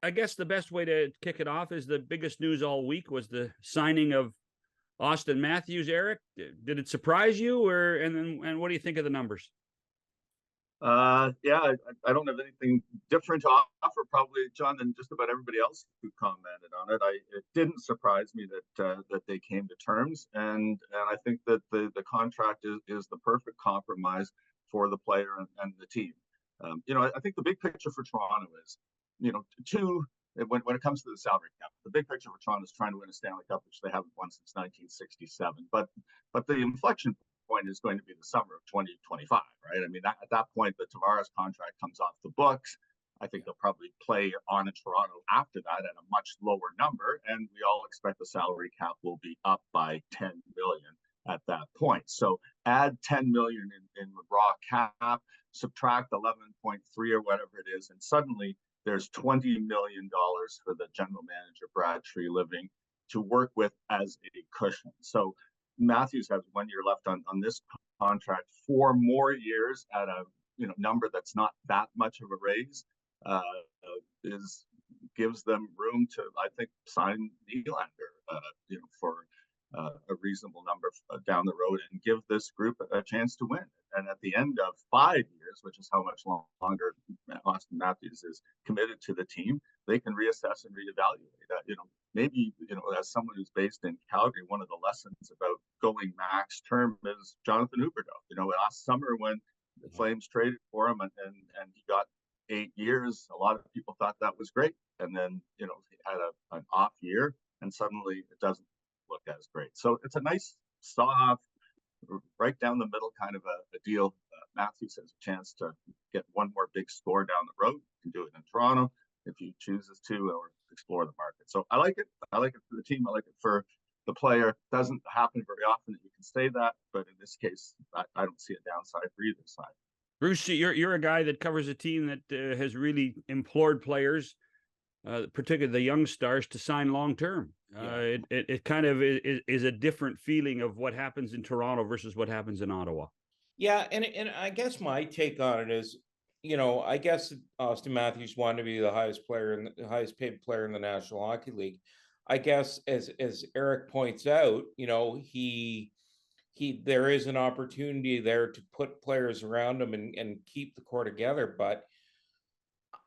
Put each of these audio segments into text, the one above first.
I guess the best way to kick it off is the biggest news all week was the signing of Auston Matthews. Eric, did it surprise you, and what do you think of the numbers? Yeah, I don't have anything different to offer, probably, John, than just about everybody else who commented on it. It didn't surprise me that they came to terms, and I think that the contract is the perfect compromise for the player and the team. I think the big picture for Toronto is, when it comes to the salary cap, the big picture for Toronto is trying to win a Stanley Cup, which they haven't won since 1967. But the inflection point is going to be the summer of 2025, right? I mean, at that point, the Tavares contract comes off the books. I think they'll probably play on in Toronto after that at a much lower number, and we all expect the salary cap will be up by 10 million at that point. So add 10 million in the raw cap, subtract 11.3 or whatever it is, and suddenly there's $20 million for the general manager, Brad Treliving, to work with as a cushion. So Matthews has 1 year left on this contract, 4 more years at a number that's not that much of a raise, gives them room to, I think, sign Nylander, for a reasonable number down the road, and give this group a chance to win. And at the end of 5 years, which is how much longer Auston Matthews is committed to the team, they can reassess and reevaluate. Maybe, as someone who's based in Calgary, one of the lessons about going max term is Jonathan Huberdeau. Last summer when the Flames traded for him and he got 8 years, a lot of people thought that was great. And then, he had an off year, and suddenly it doesn't look as great. So it's a nice, soft, right down the middle kind of a deal. Matthews has a chance to get one more big score down the road. You can do it in Toronto if he chooses to, or explore the market. So I like it. I like it for the team. I like it for the player. It doesn't happen very often that you can say that, but in this case, I don't see a downside for either side. Bruce, you're a guy that covers a team that has really implored players, particularly the young stars, to sign long term. It kind of is a different feeling of what happens in Toronto versus what happens in Ottawa. Yeah, and I guess my take on it is, I guess Auston Matthews wanted to be the highest paid player in the National Hockey League. I guess as Eric points out, there is an opportunity there to put players around him and keep the core together. But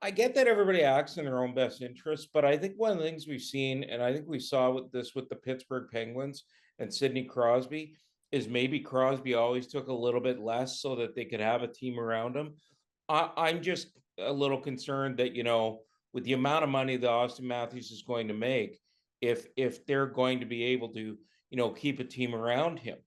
I get that everybody acts in their own best interest, but I think one of the things we've seen, and I think we saw with the Pittsburgh Penguins and Sidney Crosby, is maybe Crosby always took a little bit less so that they could have a team around him. I'm just a little concerned that, with the amount of money that Auston Matthews is going to make, if they're going to be able to, keep a team around him.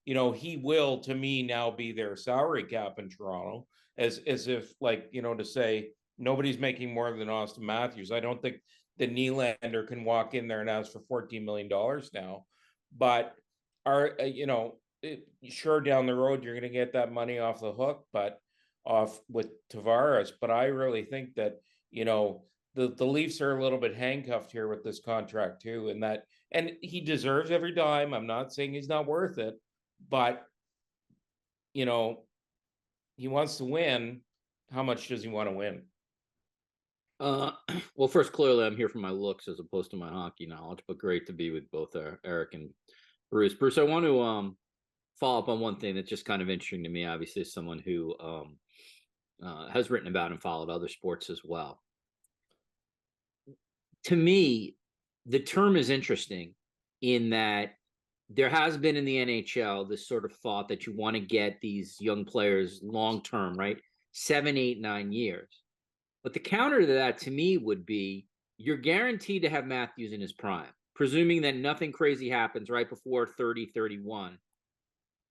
He will, to me, now be their salary cap in Toronto, as if, to say nobody's making more than Auston Matthews. I don't think the Nylander can walk in there and ask for $14 million now, but sure, down the road you're going to get that money off the hook, but off with Tavares. But I really think that the Leafs are a little bit handcuffed here with this contract too, and he deserves every dime. I'm not saying he's not worth it, but he wants to win. How much does he want to win? Well, first, clearly I'm here for my looks as opposed to my hockey knowledge, but great to be with both Eric and Bruce. Bruce, I want to follow up on one thing that's just kind of interesting to me, obviously, as someone who has written about and followed other sports as well. To me, the term is interesting in that there has been in the NHL this sort of thought that you want to get these young players long-term, right? 7, 8, 9 years. But the counter to that, to me, would be you're guaranteed to have Matthews in his prime, presuming that nothing crazy happens right before 30, 31.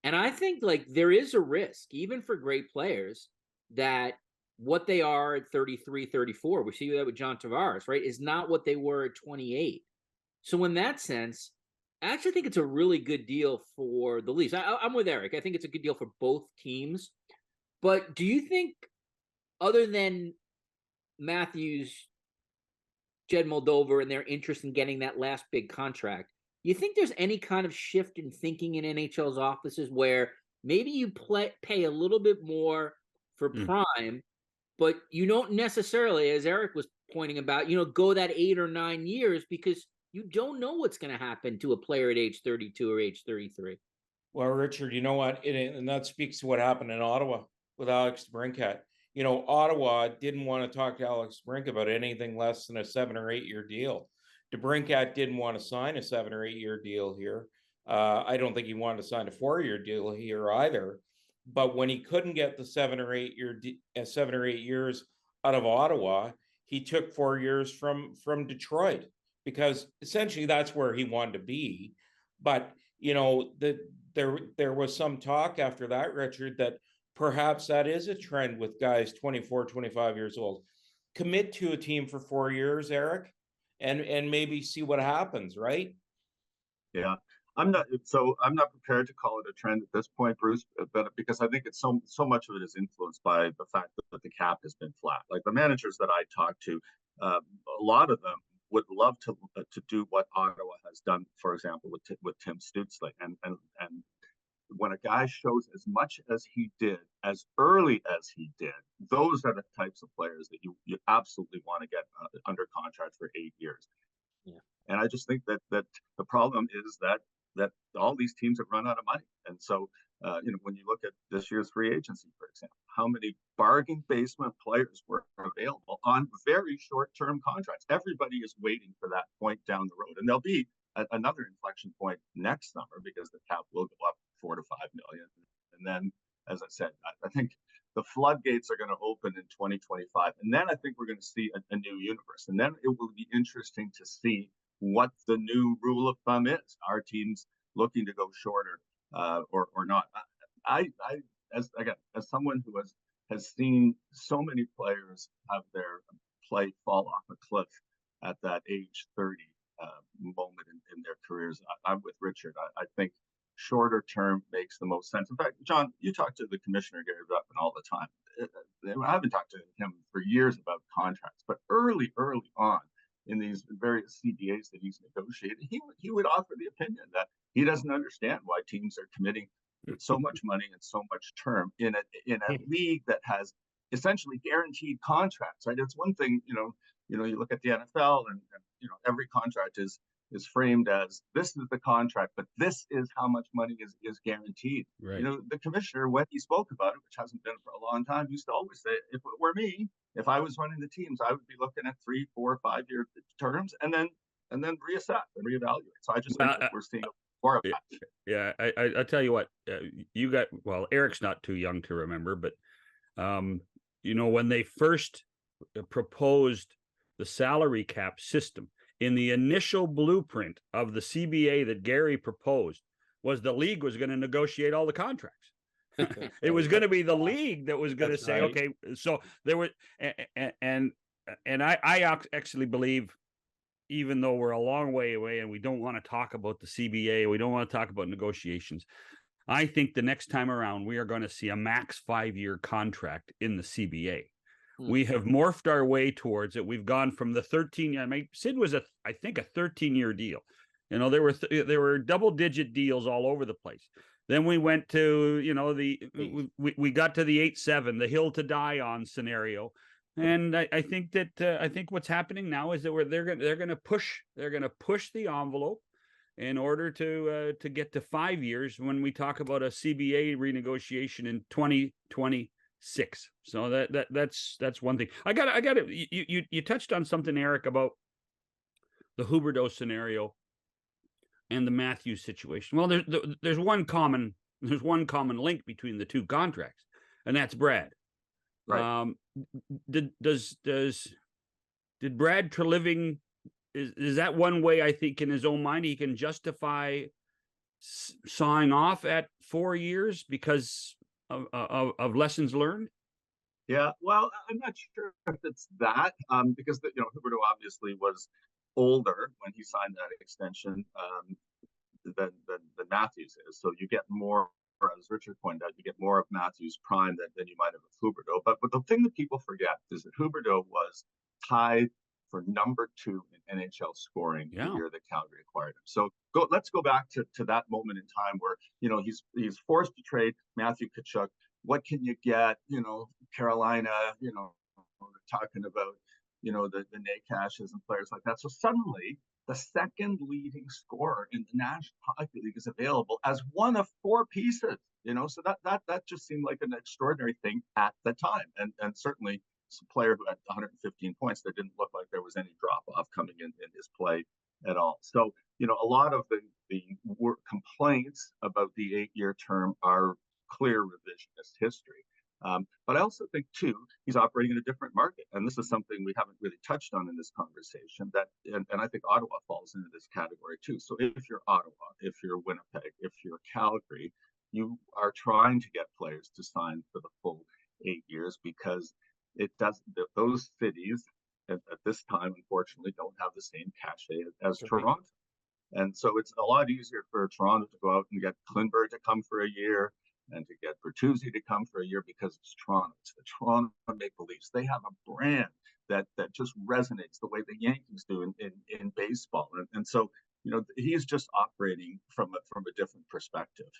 And I think there is a risk, even for great players, that what they are at 33, 34, we see that with John Tavares, right, is not what they were at 28. So in that sense, I actually think it's a really good deal for the Leafs. I'm with Eric. I think it's a good deal for both teams. But do you think, other than Matthews, Jed Moldova, and their interest in getting that last big contract, you think there's any kind of shift in thinking in NHL's offices where maybe you pay a little bit more for prime, but you don't necessarily, as Eric was pointing about, go that 8 or 9 years, because you don't know what's going to happen to a player at age 32 or age 33. Well, Richard, you know what? And that speaks to what happened in Ottawa with Alex DeBrincat. Ottawa didn't want to talk to Alex DeBrincat about anything less than a 7 or 8 year deal. DeBrincat didn't want to sign a 7 or 8 year deal here. I don't think he wanted to sign a 4-year deal here either. But when he couldn't get the 7 or 8 years out of Ottawa, he took 4 years from Detroit, because essentially that's where he wanted to be. But there was some talk after that, Richard, that perhaps that is a trend with guys 24, 25 years old. Commit to a team for 4 years, Eric, and maybe see what happens, right? Yeah. I'm not prepared to call it a trend at this point, Bruce, but because I think it's so much of it is influenced by the fact that the cap has been flat. Like the managers that I talked to, a lot of them would love to do what Ottawa has done, for example, with Tim Stützle, and when a guy shows as much as he did, as early as he did, those are the types of players that you absolutely want to get under contract for 8 years. Yeah. And I just think that the problem is that all these teams have run out of money. And so, when you look at this year's free agency, for example, how many bargain basement players were available on very short-term contracts? Everybody is waiting for that point down the road. And there'll be another inflection point next summer, because the cap will go up 4 to 5 million. And then, as I said, I think the floodgates are going to open in 2025. And then I think we're going to see a new universe. And then it will be interesting to see what the new rule of thumb is. Are teams looking to go shorter or not? As someone who has seen so many players have their play fall off a cliff at that age 30 moment in their careers, I'm with Richard. I think shorter term makes the most sense. In fact, John, you talk to the commissioner, Garrioch, all the time. I haven't talked to him for years about contracts, but early on in these various CBAs that he's negotiated, he would offer the opinion that he doesn't understand why teams are committing so much money and so much term in a league that has essentially guaranteed contracts. Right? It's one thing, you look at the NFL and every contract is framed as, this is the contract, but this is how much money is guaranteed. Right. The commissioner, when he spoke about it, which hasn't been for a long time, used to always say, if it were me, if I was running the teams, I would be looking at 3, 4, 5 year terms and then reassess and reevaluate. So I just think that we're seeing more of that. Yeah, I tell you what, Eric's not too young to remember, but when they first proposed the salary cap system, in the initial blueprint of the CBA that Gary proposed, was the league was going to negotiate all the contracts. It was going to be the league that was going to say, right. Okay, so there were, and I actually believe, even though we're a long way away and we don't want to talk about the CBA, we don't want to talk about negotiations, I think the next time around we are going to see a max 5-year contract in the CBA. We have morphed our way towards it. We've gone from the 13. Sid was I think a 13-year deal. There were double-digit deals all over the place. Then we went to we got to the 8-7, the hill to die on scenario. And I think what's happening now is that they're going to push the envelope in order to get to 5 years when we talk about a CBA renegotiation in 2026. So that's one thing. I got it. You touched on something, Eric, about the Huberdeau scenario and the Matthews situation. Well, there's one common link between the two contracts, and that's Brad. Right. Did Brad Treliving, is that one way, I think, in his own mind he can justify sawing off at 4 years because of lessons learned? Yeah, well, I'm not sure if it's that, because Huberdeau obviously was older when he signed that extension than Matthews is. So you get more, as Richard pointed out, you get more of Matthews' prime than you might have of Huberdeau. But the thing that people forget is that Huberdeau was tied for number 2 in NHL scoring the year that Calgary acquired him. So let's go back to that moment in time where he's forced to trade Matthew Tkachuk. What can you get? Carolina, they're talking about the Nakashes and players like that. So suddenly the second leading scorer in the National Hockey League is available as one of 4 pieces, so that just seemed like an extraordinary thing at the time. And certainly some player who had 115 points, that didn't look like there was any drop off coming in his play at all. So, a lot of the complaints about the 8-year term are clear revisionist history. But I also think, too, he's operating in a different market. And this is something we haven't really touched on in this conversation, and I think Ottawa falls into this category, too. So if you're Ottawa, if you're Winnipeg, if you're Calgary, you are trying to get players to sign for the full 8 years, because those cities at this time, unfortunately, don't have the same cachet as Toronto. And so it's a lot easier for Toronto to go out and get Klingberg to come for a year and to get Bertuzzi to come for a year, because it's Toronto. It's the Toronto Maple Leafs. They have a brand that just resonates the way the Yankees do in baseball. And so, he's just operating from a different perspective.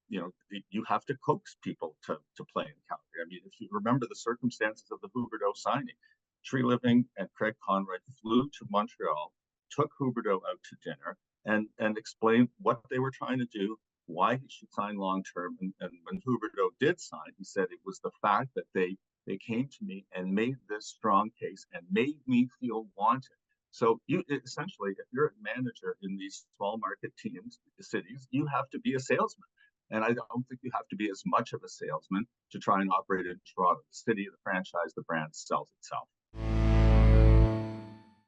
You have to coax people to play in Calgary. I mean, if you remember the circumstances of the Huberdeau signing, Tree Living and Craig Conroy flew to Montreal, took Huberdeau out to dinner, and explained what they were trying to do, why he should sign long term. And when Huberdeau did sign, he said it was the fact that they came to me and made this strong case and made me feel wanted. So you essentially, if you're a manager in these small market teams, cities, you have to be a salesman. And I don't think you have to be as much of a salesman to try and operate in Toronto. The city, the franchise, the brand sells itself.